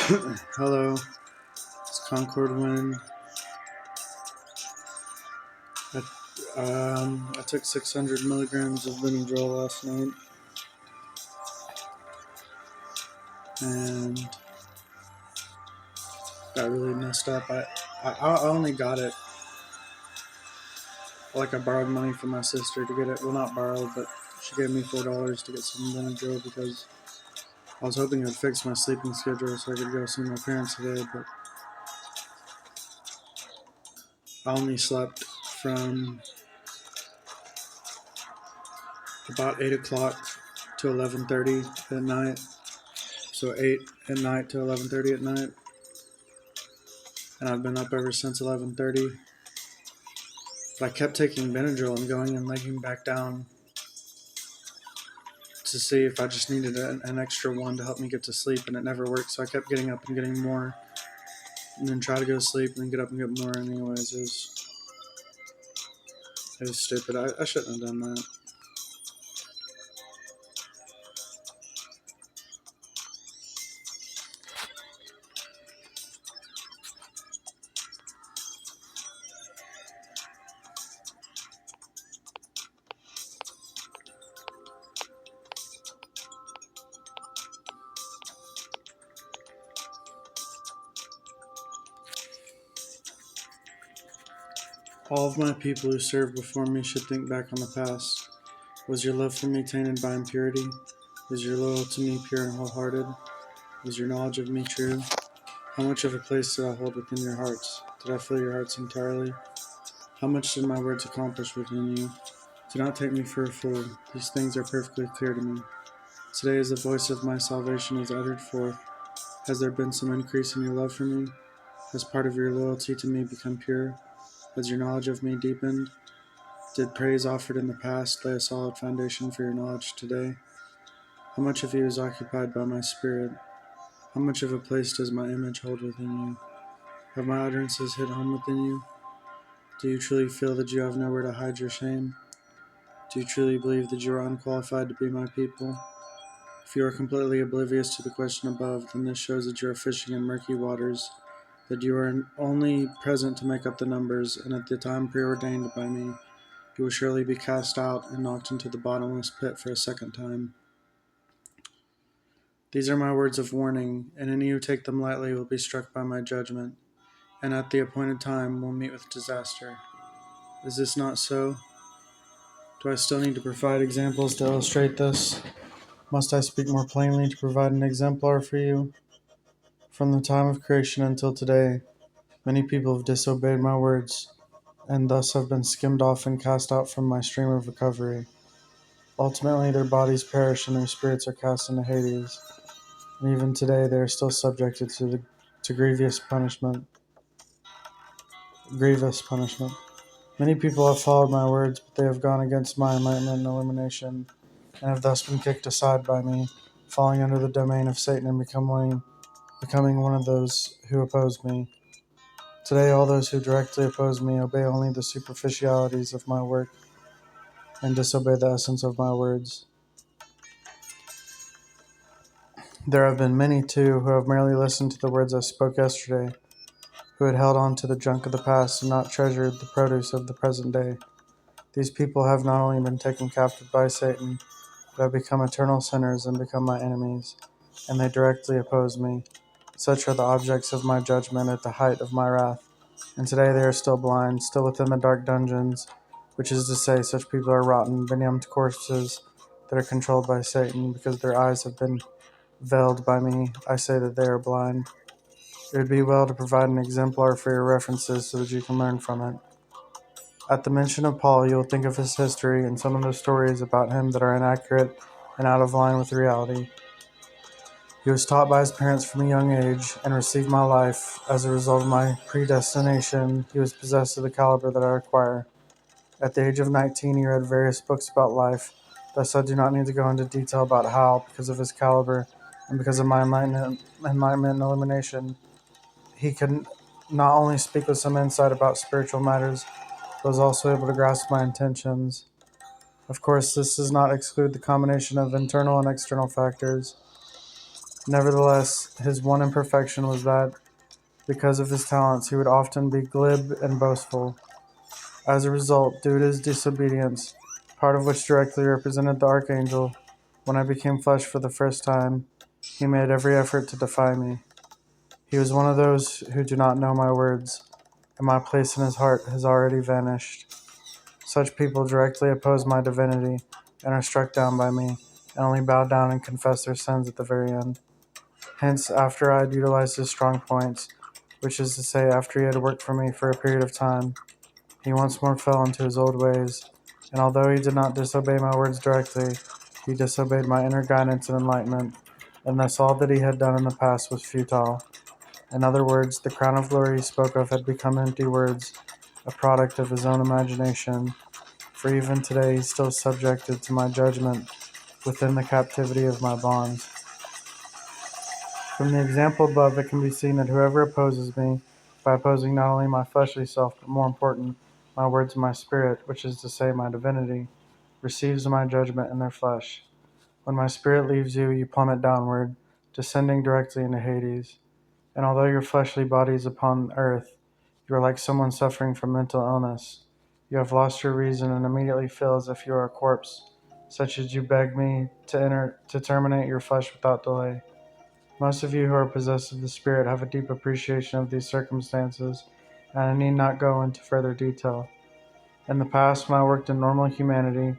Hello, it's Concord Wind. I took 600 milligrams of Benadryl last night, and got really messed up. I only got it, like I borrowed money from my sister to get it. Well, not borrowed, but she gave me $4 to get some Benadryl because I was hoping it would fix my sleeping schedule so I could go see my parents today, but I only slept from about 8 o'clock to 11:30 at night. So 8 at night to 11:30 at night, and I've been up ever since 11:30. But I kept taking Benadryl and going and laying back down to see if I just needed an extra one to help me get to sleep, and it never worked. So I kept getting up and getting more, and then try to go to sleep, and then get up and get more. Anyways, it was stupid. I shouldn't have done that. All of my people who served before me should think back on the past. Was your love for me tainted by impurity? Was your loyalty to me pure and wholehearted? Was your knowledge of me true? How much of a place did I hold within your hearts? Did I fill your hearts entirely? How much did my words accomplish within you? Do not take me for a fool. These things are perfectly clear to me. Today, as the voice of my salvation is uttered forth, has there been some increase in your love for me? Has part of your loyalty to me become pure? Has your knowledge of me deepened? Did praise offered in the past lay a solid foundation for your knowledge today? How much of you is occupied by my spirit? How much of a place does my image hold within you? Have my utterances hit home within you? Do you truly feel that you have nowhere to hide your shame? Do you truly believe that you are unqualified to be my people? If you are completely oblivious to the question above, then this shows that you are fishing in murky waters, that you are only present to make up the numbers, and at the time preordained by me, you will surely be cast out and knocked into the bottomless pit for a second time. These are my words of warning, and any who take them lightly will be struck by my judgment, and at the appointed time will meet with disaster. Is this not so? Do I still need to provide examples to illustrate this? Must I speak more plainly to provide an exemplar for you? From the time of creation until today, many people have disobeyed my words, and thus have been skimmed off and cast out from my stream of recovery. Ultimately, their bodies perish and their spirits are cast into Hades, and even today they are still subjected to grievous punishment. Grievous punishment. Many people have followed my words, but they have gone against my enlightenment and illumination, and have thus been kicked aside by me, falling under the domain of Satan and becoming one of those who oppose me. Today, all those who directly oppose me obey only the superficialities of my work and disobey the essence of my words. There have been many, too, who have merely listened to the words I spoke yesterday, who had held on to the junk of the past and not treasured the produce of the present day. These people have not only been taken captive by Satan, but have become eternal sinners and become my enemies, and they directly oppose me. Such are the objects of my judgment at the height of my wrath, and today they are still blind, still within the dark dungeons, which is to say, such people are rotten, benumbed corpses that are controlled by Satan, because their eyes have been veiled by me. I say that they are blind. It would be well to provide an exemplar for your references so that you can learn from it. At the mention of Paul, you will think of his history and some of the stories about him that are inaccurate and out of line with reality. He was taught by his parents from a young age and received my life. As a result of my predestination, he was possessed of the caliber that I require. At the age of 19, he read various books about life. Thus, I do not need to go into detail about how, because of his caliber and because of my enlightenment and illumination, he could not only speak with some insight about spiritual matters, but was also able to grasp my intentions. Of course, this does not exclude the combination of internal and external factors. Nevertheless, his one imperfection was that, because of his talents, he would often be glib and boastful. As a result, due to his disobedience, part of which directly represented the archangel, when I became flesh for the first time, he made every effort to defy me. He was one of those who do not know my words, and my place in his heart has already vanished. Such people directly oppose my divinity and are struck down by me, and only bow down and confess their sins at the very end. Hence, after I had utilized his strong points, which is to say, after he had worked for me for a period of time, he once more fell into his old ways, and although he did not disobey my words directly, he disobeyed my inner guidance and enlightenment, and thus all that he had done in the past was futile. In other words, the crown of glory he spoke of had become empty words, a product of his own imagination, for even today he is still subjected to my judgment within the captivity of my bonds. From the example above, it can be seen that whoever opposes me, by opposing not only my fleshly self, but more important, my words and my spirit, which is to say, my divinity, receives my judgment in their flesh. When my spirit leaves you, you plummet downward, descending directly into Hades. And although your fleshly body is upon earth, you are like someone suffering from mental illness. You have lost your reason and immediately feel as if you are a corpse, such as you beg me to terminate your flesh without delay. Most of you who are possessed of the Spirit have a deep appreciation of these circumstances, and I need not go into further detail. In the past, when I worked in normal humanity,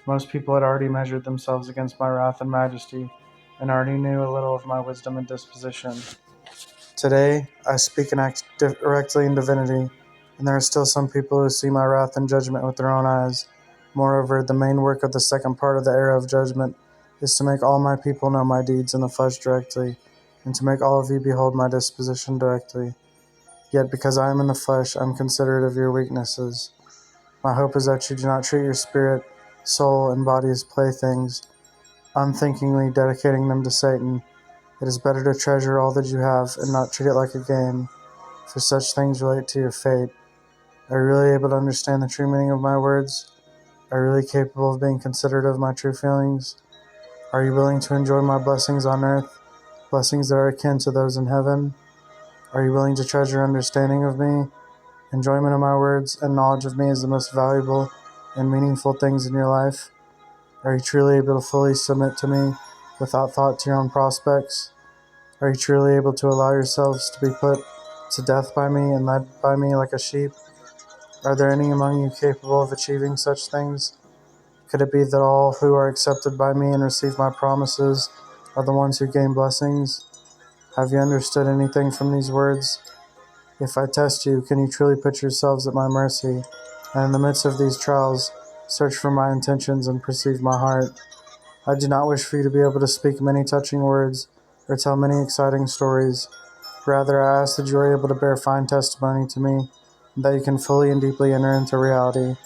most people had already measured themselves against my wrath and majesty, and already knew a little of my wisdom and disposition. Today, I speak and act directly in divinity, and there are still some people who see my wrath and judgment with their own eyes. Moreover, the main work of the second part of the era of judgment is to make all my people know my deeds in the flesh directly, and to make all of you behold my disposition directly. Yet because I am in the flesh, I am considerate of your weaknesses. My hope is that you do not treat your spirit, soul, and body as playthings, unthinkingly dedicating them to Satan. It is better to treasure all that you have and not treat it like a game, for such things relate to your fate. Are you really able to understand the true meaning of my words? Are you really capable of being considerate of my true feelings? Are you willing to enjoy my blessings on earth, blessings that are akin to those in heaven? Are you willing to treasure understanding of me, enjoyment of my words, and knowledge of me as the most valuable and meaningful things in your life? Are you truly able to fully submit to me without thought to your own prospects? Are you truly able to allow yourselves to be put to death by me and led by me like a sheep? Are there any among you capable of achieving such things? Could it be that all who are accepted by me and receive my promises are the ones who gain blessings? Have you understood anything from these words? If I test you, can you truly put yourselves at my mercy, and in the midst of these trials, search for my intentions and perceive my heart? I do not wish for you to be able to speak many touching words or tell many exciting stories. Rather, I ask that you are able to bear fine testimony to me, and that you can fully and deeply enter into reality.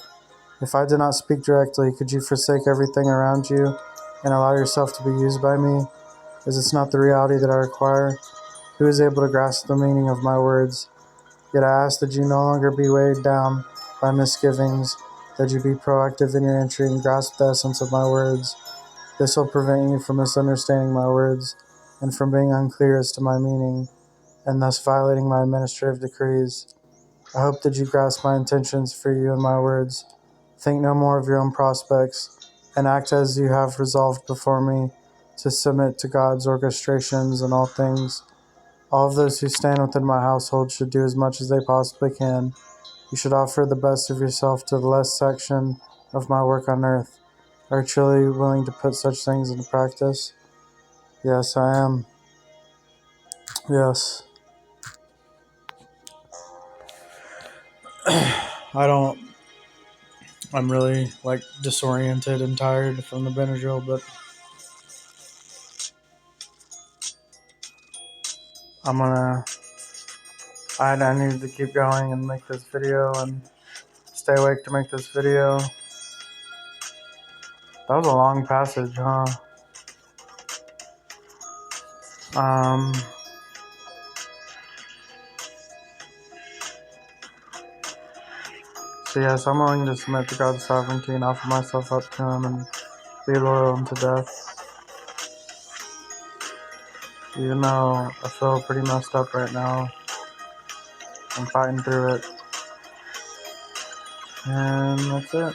If I did not speak directly, could you forsake everything around you and allow yourself to be used by me? Is this not the reality that I require? Who is able to grasp the meaning of my words? Yet I ask that you no longer be weighed down by misgivings, that you be proactive in your entry and grasp the essence of my words. This will prevent you from misunderstanding my words and from being unclear as to my meaning, and thus violating my administrative decrees. I hope that you grasp my intentions for you and my words. Think no more of your own prospects, and act as you have resolved before me, to submit to God's orchestrations in all things. All of those who stand within my household should do as much as they possibly can. You should offer the best of yourself to the less section of my work on earth. Are you truly willing to put such things into practice? Yes, I am. Yes. I'm really disoriented and tired from the Benadryl, but I needed to keep going and make this video and stay awake to make this video. That was a long passage, huh? So yes, I'm willing to submit to God's sovereignty and offer myself up to Him and be loyal unto death. Even though I feel pretty messed up right now, I'm fighting through it. And that's it.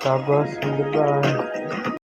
God bless and goodbye.